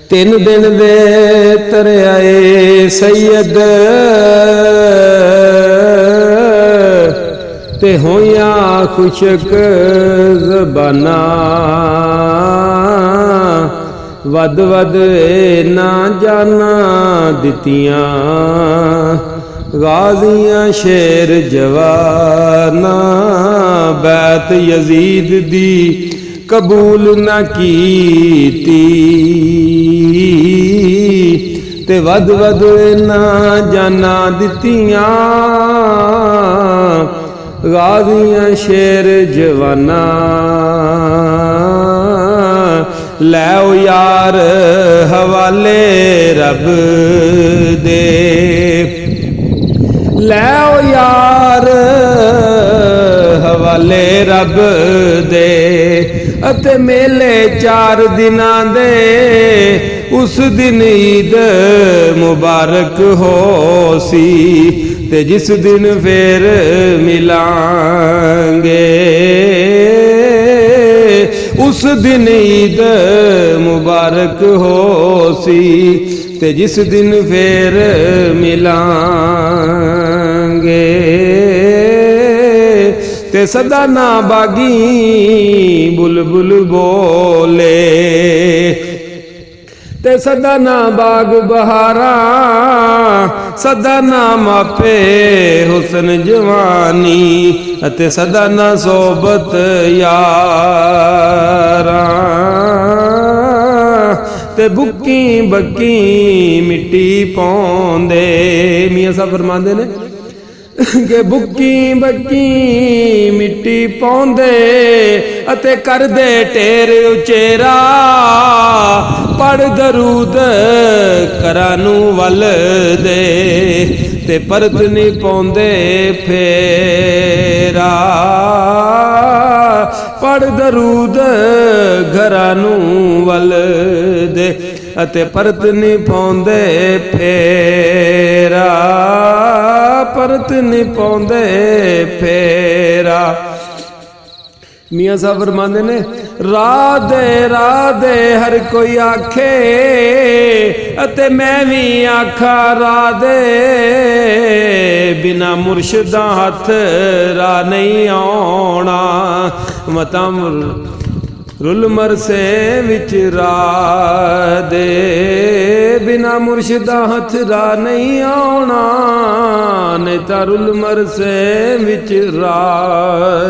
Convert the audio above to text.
ਤਿੰਨ ਦਿਨ ਦੇ ਤਰਿਆਏ ਸੈयद ਤੇ ਹੋਈਆਂ ਖੁਸ਼ਕ ਜ਼ਬਾਨਾਂ ਵੱਧ ਵੱਧ ਨਾ ਜਾਨਾ ਦਿੱਤੀਆਂ ਗਾਜ਼ੀਆਂ ਸ਼ੇਰ ਜਵਾਨਾ ਬੈਤ ਯਜ਼ੀਦ ਦੀ कबूल न कीती ते वध वध ना जाना दित्तियां गाज़ियां शेर जवाना लैओ यार हवाले रब दे लैओ यार हवाले रब दे अते मेले 4 दिनां दे उस दिन ईद मुबारक हो सी ते जिस दिन फिर मिलांगे उस दिन ईद मुबारक हो सी ते जिस दिन फिर मिलांगे ते सदा ना बागी बुलबुल बोले ते सदा ना बाग बहारा सदा ना मापे हुसन जवानी अते सदा ना सोबत यारा ते बुक्की बक्की मिट्टी पौंदे मियां साहब फरमांदे ने के बुक्की बक्की मिट्टी पौंदे अते कर दे ढेर उचेरा पढ़ दरूद करानू वल दे ते परत नहीं पौंदे फेरा पढ़ दरूद घरानू वल दे अते परत नहीं पौंदे फेरा परत नहीं पौंदे फेरा मियां साहब फरमांदे ने राधे हर कोई आखे अते मैं भी आखा राधे बिना मुर्शदा हथ रा नहीं आना मता रुल मरसे विच राधे बिना मुर्शिदा हथ रा नहीं आना नहीं तां रुल मरसे विच राधे